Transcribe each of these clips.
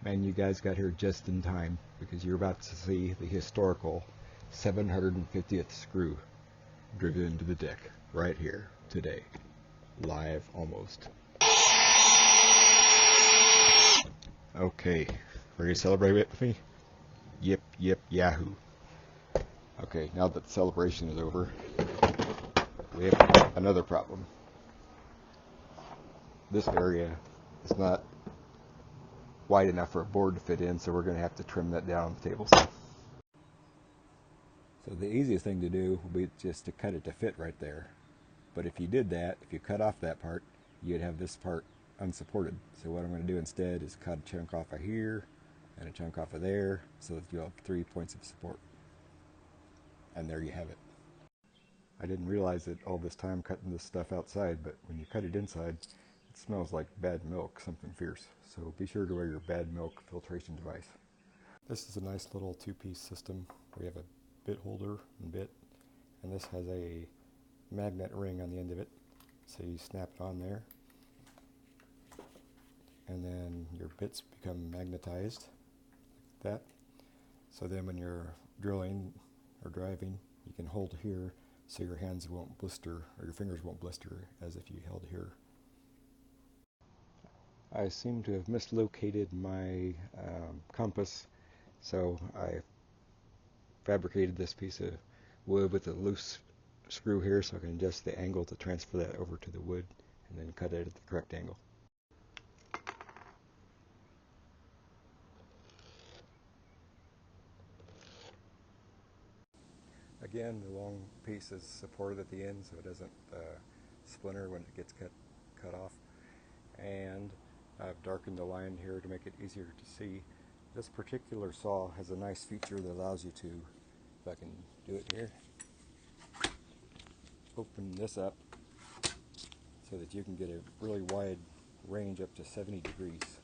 Man, you guys got here just in time because you're about to see the historical 750th screw driven into the deck right here today. Live almost. Okay, ready to celebrate with me? Yip, yip, yahoo. Okay, now that the celebration is over, we have another problem. This area is not wide enough for a board to fit in, so we're going to have to trim that down on the table. So the easiest thing to do would be just to cut it to fit right there. But if you did that, if you cut off that part, you'd have this part unsupported. So what I'm going to do instead is cut a chunk off of here and a chunk off of there so that you'll have 3 points of support. And there you have it. I didn't realize it all this time cutting this stuff outside, but when you cut it inside, it smells like bad milk, something fierce. So be sure to wear your bad milk filtration device. This is a nice little two-piece system where you have a bit holder and bit, and this has a magnet ring on the end of it. So you snap it on there, and then your bits become magnetized like that. So then when you're drilling or driving, you can hold here so your hands won't blister, or your fingers won't blister as if you held here. I seem to have mislocated my compass, so I fabricated this piece of wood with a loose screw here so I can adjust the angle to transfer that over to the wood and then cut it at the correct angle. Again, the long piece is supported at the end so it doesn't splinter when it gets cut off. And I've darkened the line here to make it easier to see. This particular saw has a nice feature that allows you to, if I can do it here, open this up so that you can get a really wide range up to 70 degrees,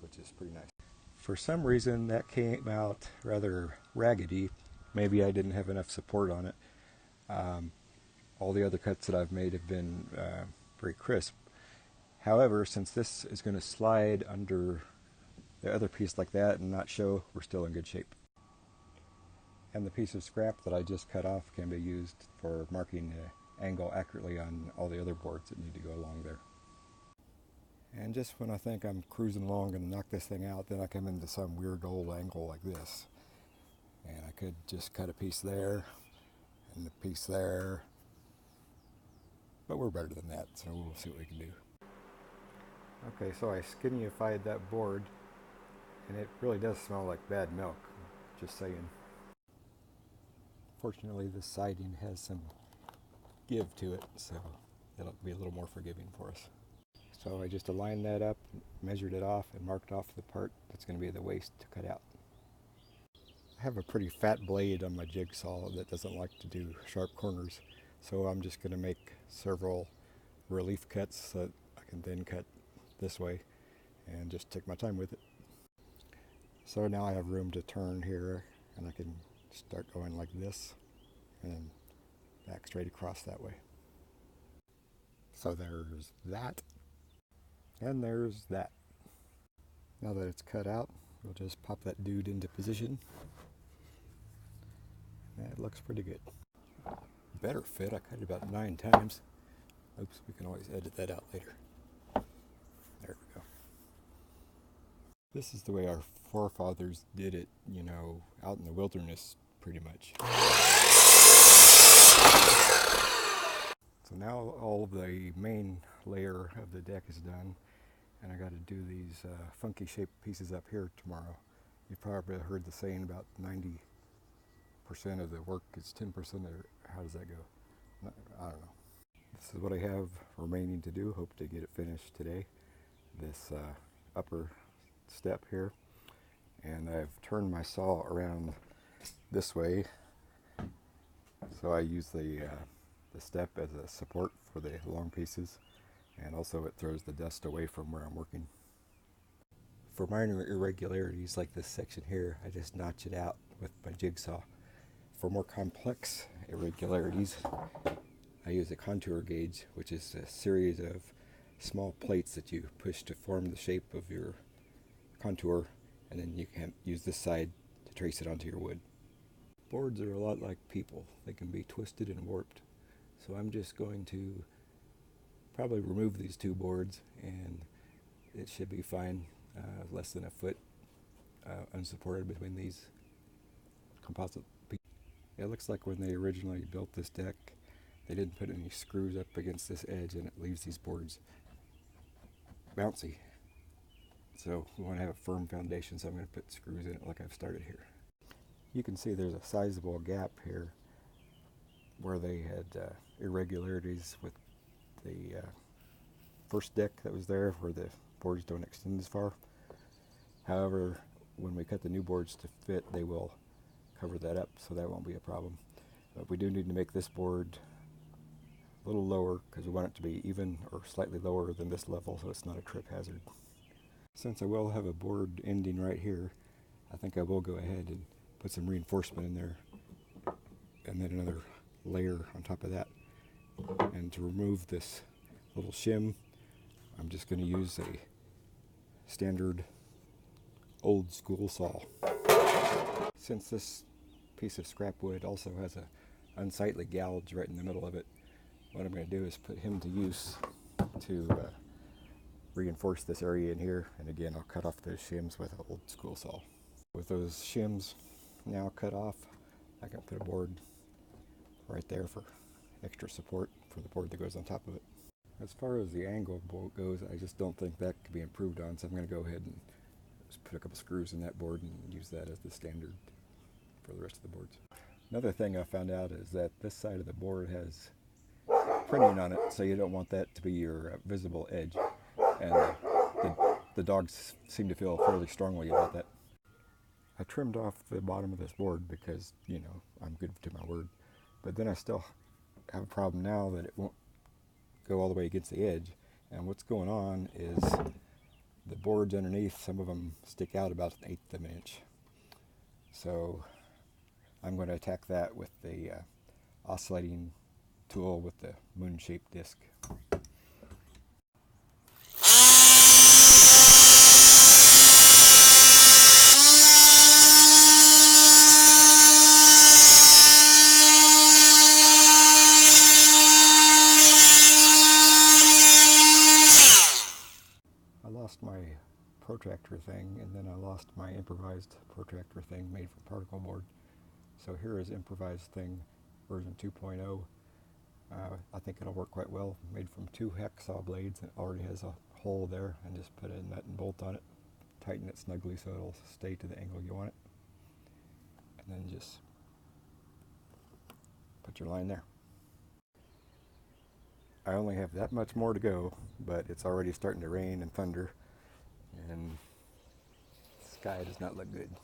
which is pretty nice. For some reason that came out rather raggedy. Maybe I didn't have enough support on it. All the other cuts that I've made have been very crisp. However, since this is going to slide under the other piece like that and not show, we're still in good shape. And the piece of scrap that I just cut off can be used for marking the angle accurately on all the other boards that need to go along there. And just when I think I'm cruising along and knock this thing out, then I come into some weird old angle like this. And I could just cut a piece there and a piece there, but we're better than that, so we'll see what we can do. Okay, so I skinnified that board, and it really does smell like bad milk, just saying. Fortunately, the siding has some give to it, so it'll be a little more forgiving for us. So I just aligned that up, measured it off, and marked off the part that's going to be the waste to cut out. I have a pretty fat blade on my jigsaw that doesn't like to do sharp corners, so I'm just going to make several relief cuts so that I can then cut this way and just take my time with it. So now I have room to turn here, and I can start going like this and back straight across that way. So there's that, and there's that. Now that it's cut out, we'll just pop that dude into position. That looks pretty good. Better fit, I cut it about 9 times. Oops, we can always edit that out later. There we go. This is the way our forefathers did it, you know, out in the wilderness, pretty much. So now all of the main layer of the deck is done, and I got to do these funky shaped pieces up here tomorrow. You've probably heard the saying about 90% of the work is 10%, or how does that go? I don't know. This is what I have remaining to do. Hope to get it finished today. This upper step here, and I've turned my saw around this way, so I use the step as a support for the long pieces, and also it throws the dust away from where I'm working. For minor irregularities like this section here, I just notch it out with my jigsaw. For more complex irregularities, I use a contour gauge, which is a series of small plates that you push to form the shape of your contour, and then you can use this side to trace it onto your wood. Boards are a lot like people. They can be twisted and warped. So I'm just going to probably remove these two boards, and it should be fine. Less than a foot unsupported between these composite pieces. It looks like when they originally built this deck, they didn't put any screws up against this edge, and it leaves these boards bouncy. So we want to have a firm foundation, so I'm going to put screws in it like I've started here. You can see there's a sizable gap here where they had irregularities with the first deck that was there, where the boards don't extend as far. However, when we cut the new boards to fit, they will cover that up, so that won't be a problem. But we do need to make this board a little lower because we want it to be even or slightly lower than this level, so it's not a trip hazard. Since I will have a board ending right here, I think I will go ahead and put some reinforcement in there, and then another layer on top of that. And to remove this little shim, I'm just going to use a standard old school saw. Since this piece of scrap wood also has an unsightly gouge right in the middle of it, what I'm going to do is put him to use to reinforce this area in here. And again, I'll cut off those shims with an old school saw. With those shims now cut off, I can put a board right there for extra support for the board that goes on top of it. As far as the angle goes, I just don't think that could be improved on, so I'm going to go ahead and just put a couple screws in that board and use that as the standard for the rest of the boards. Another thing I found out is that this side of the board has printing on it, so you don't want that to be your visible edge. And the dogs seem to feel fairly strongly about that. I trimmed off the bottom of this board because, you know, I'm good to my word. But then I still have a problem now that it won't go all the way against the edge. And what's going on is the boards underneath, some of them stick out about 1/8 of an inch. So I'm going to attack that with the oscillating tool with the moon-shaped disc. I lost my protractor thing, and then I lost my improvised protractor thing made from particle board. So here is improvised thing version 2.0. I think it'll work quite well. Made from 2 hacksaw blades. It already has a hole there, and just put a nut and bolt on it. Tighten it snugly so it'll stay to the angle you want it. And then just put your line there. I only have that much more to go, but it's already starting to rain and thunder, and the sky does not look good.